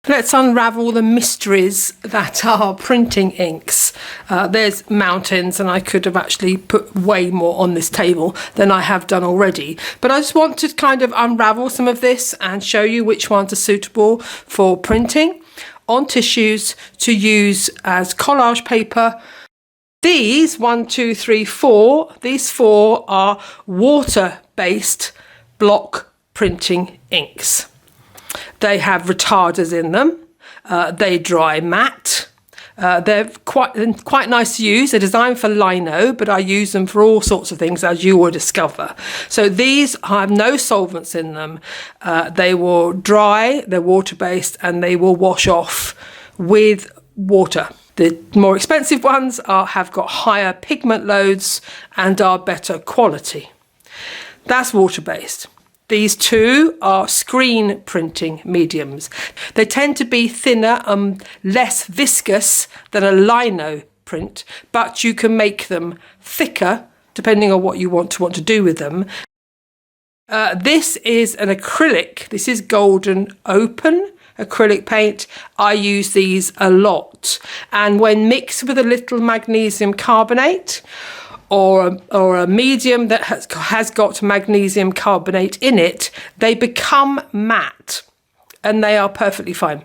Let's unravel the mysteries that are printing inks. There's mountains, and I could have actually put way more on this table than I have done already. But I just want to kind of unravel some of this and show you which ones are suitable for printing on tissues to use as collage paper. These, 1, 2, 3, 4, these 4 are water-based block printing inks. They have retarders in them. They dry matte. They're quite nice to use. They're designed for lino, but I use them for all sorts of things, as you will discover. So these have no solvents in them. They will dry, they're water-based, and they will wash off with water. The more expensive ones have got higher pigment loads and are better quality. That's water-based. These 2 are screen printing mediums. They tend to be thinner and less viscous than a lino print, but you can make them thicker depending on what you want to do with them. This is an acrylic. This is Golden Open acrylic paint. I use these a lot, and when mixed with a little magnesium carbonate or a medium that has got magnesium carbonate in it, they become matte and they are perfectly fine.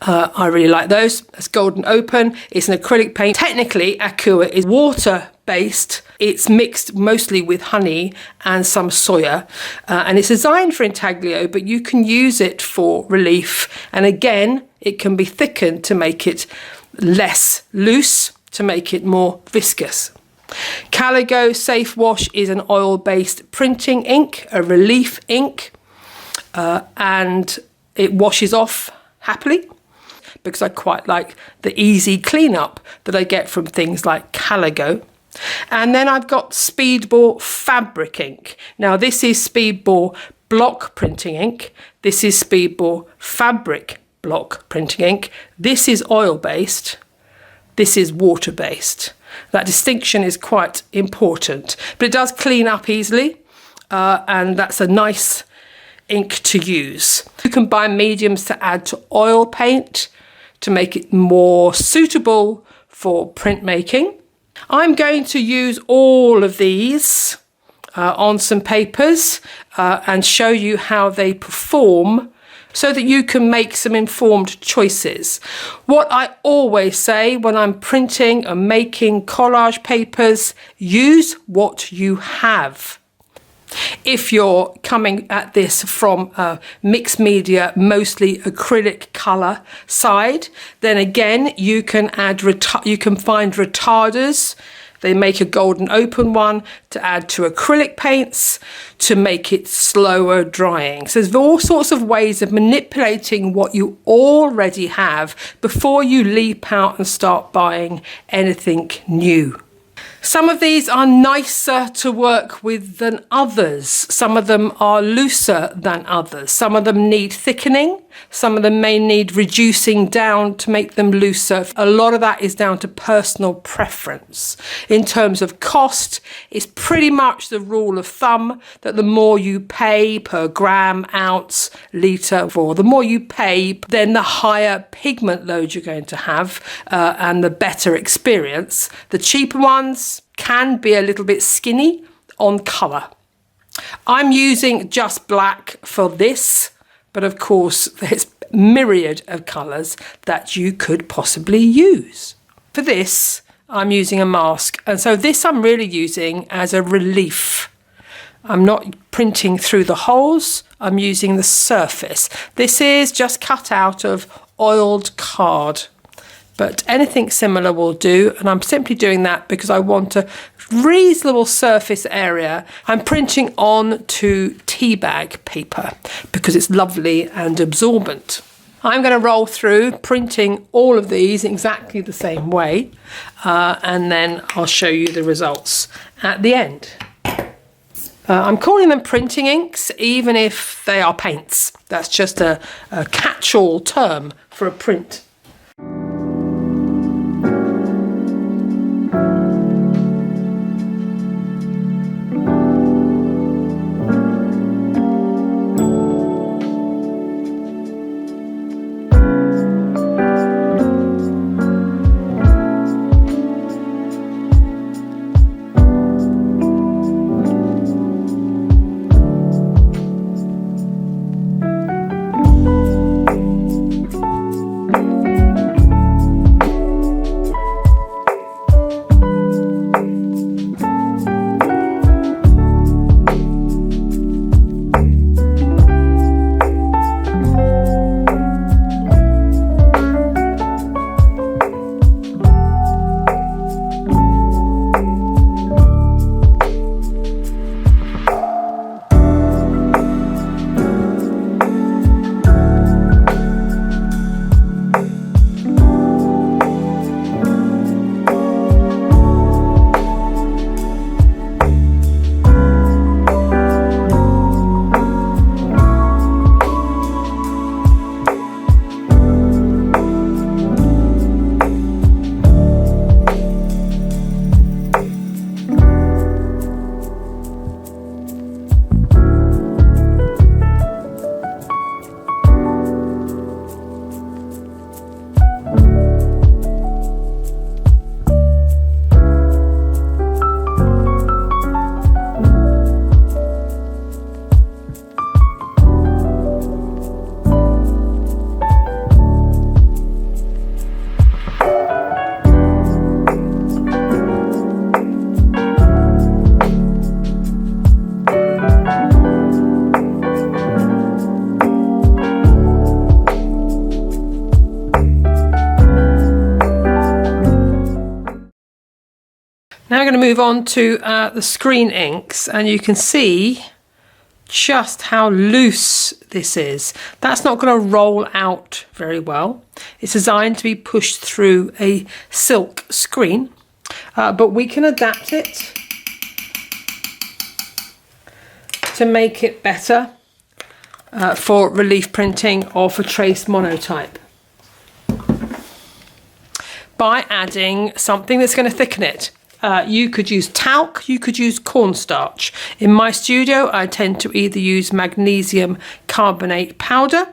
I really like those. That's Golden Open. It's an acrylic paint. Technically, Aqua is water-based. It's mixed mostly with honey and some soya, and it's designed for intaglio, but you can use it for relief. And again, it can be thickened to make it less loose, to make it more viscous. Caligo Safe Wash is an oil-based printing ink, a relief ink, and it washes off happily because I quite like the easy cleanup that I get from things like Caligo. And then I've got Speedball Fabric Ink. Now this is Speedball Block Printing Ink. This is Speedball Fabric Block Printing Ink. This is oil-based. This is water-based. That distinction is quite important, but it does clean up easily, and that's a nice ink to use. You can buy mediums to add to oil paint to make it more suitable for printmaking. I'm going to use all of these on some papers and show you how they perform so that you can make some informed choices. What I always say when I'm printing and making collage papers, use what you have. If you're coming at this from a mixed media, mostly acrylic colour side, then again you can find retarders. They make a Golden Open one to add to acrylic paints to make it slower drying. So there's all sorts of ways of manipulating what you already have before you leap out and start buying anything new. Some of these are nicer to work with than others. Some of them are looser than others. Some of them need thickening. Some of them may need reducing down to make them looser. A lot of that is down to personal preference. In terms of cost, it's pretty much the rule of thumb that the more you pay per gram, ounce, litre, or the more you pay, then the higher pigment load you're going to have and the better experience. The cheaper ones can be a little bit skinny on colour. I'm using just black for this, but of course there's myriad of colours that you could possibly use. For this, I'm using a mask, and so this I'm really using as a relief. I'm not printing through the holes, I'm using the surface. This is just cut out of oiled card, but anything similar will do, and I'm simply doing that because I want a reasonable surface area. I'm printing on to tea bag paper because it's lovely and absorbent. I'm going to roll through printing all of these exactly the same way, and then I'll show you the results at the end. I'm calling them printing inks, even if they are paints. That's just a catch-all term for a print. Now I'm going to move on to the screen inks, and you can see just how loose this is. That's not going to roll out very well. It's designed to be pushed through a silk screen, but we can adapt it to make it better for relief printing or for trace monotype, by adding something that's going to thicken it. You could use talc, you could use cornstarch. In my studio, I tend to either use magnesium carbonate powder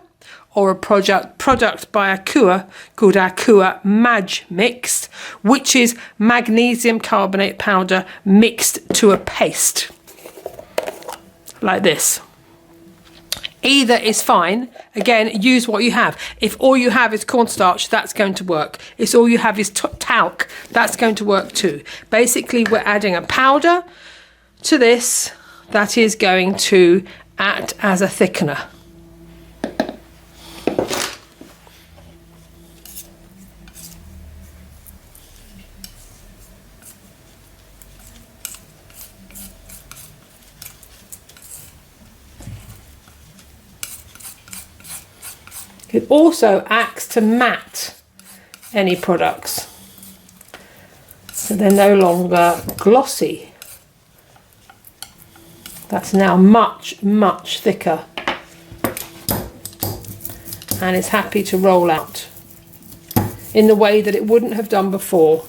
or a product by Akua called Akua Mag Mixed, which is magnesium carbonate powder mixed to a paste, like this. Either is fine. Again, use what you have. If all you have is cornstarch, that's going to work. If all you have is talc, that's going to work too. Basically, we're adding a powder to this that is going to act as a thickener. It also acts to matte any products, so they're no longer glossy. That's now much, much thicker, and it's happy to roll out in the way that it wouldn't have done before.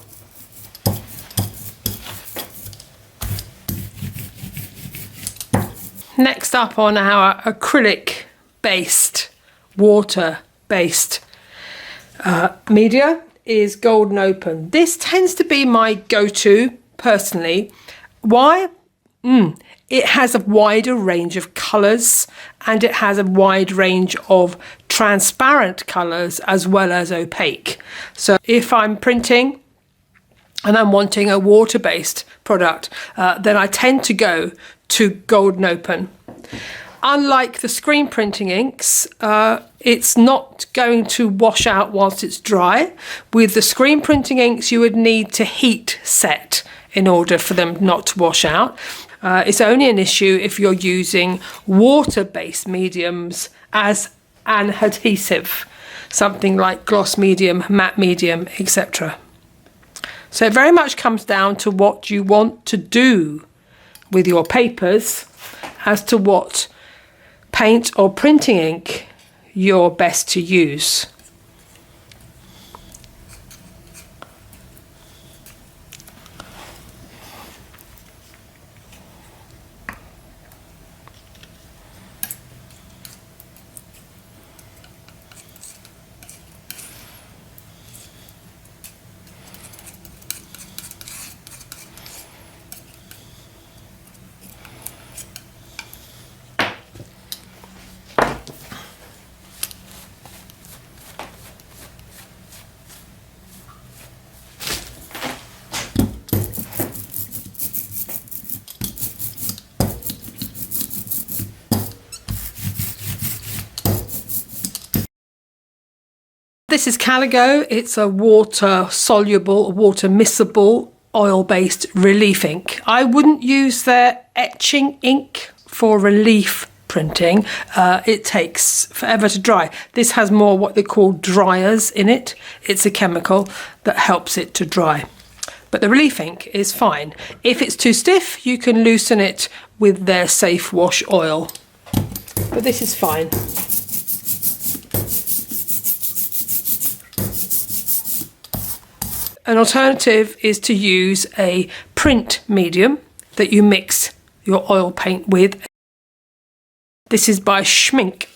Next up on our acrylic based, water based media is Golden Open. This tends to be my go-to personally. Why? It has a wider range of colours, and it has a wide range of transparent colours as well as opaque. So if I'm printing and I'm wanting a water-based product, then I tend to go to Golden Open. Unlike the screen printing inks, it's not going to wash out whilst it's dry. With the screen printing inks, you would need to heat set in order for them not to wash out. It's only an issue if you're using water-based mediums as an adhesive, something like gloss medium, matte medium, etc. So it very much comes down to what you want to do with your papers as to what paint or printing ink you're best to use. This is Caligo. It's a water-soluble, water-miscible, oil-based relief ink. I wouldn't use their etching ink for relief printing. It takes forever to dry. This has more what they call dryers in it. It's a chemical that helps it to dry. But the relief ink is fine. If it's too stiff, you can loosen it with their safe wash oil. But this is fine. An alternative is to use a print medium that you mix your oil paint with. This is by Schmink.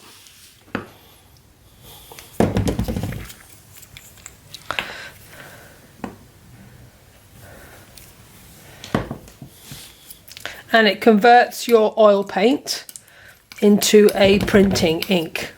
And it converts your oil paint into a printing ink.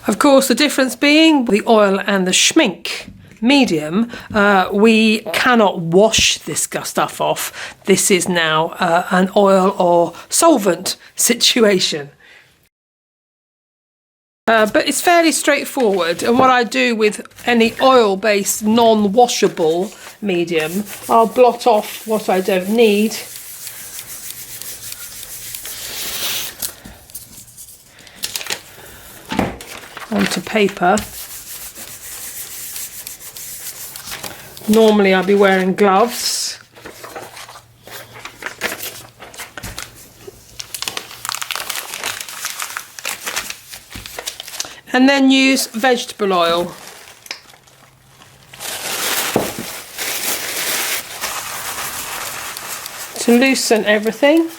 Of course, the difference being the oil and the schmink medium, we cannot wash this stuff off. This is now an oil or solvent situation. But it's fairly straightforward, and what I do with any oil-based non-washable medium, I'll blot off what I don't need. Onto paper. Normally I'll be wearing gloves. And then use vegetable oil. To loosen everything.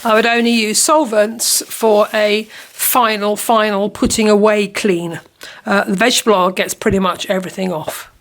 I would only use solvents for a final putting away clean. The vegetable oil gets pretty much everything off.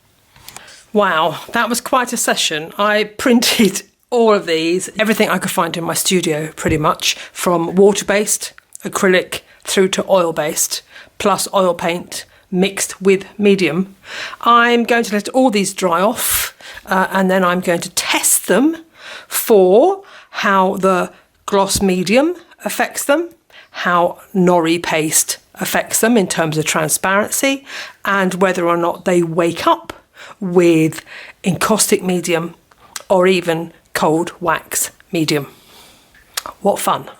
Wow, that was quite a session. I printed all of these, everything I could find in my studio pretty much, from water-based, acrylic, through to oil-based, plus oil paint mixed with medium. I'm going to let all these dry off and then I'm going to test them for how the gloss medium affects them, how nori paste affects them in terms of transparency, and whether or not they wake up with encaustic medium or even cold wax medium. What fun!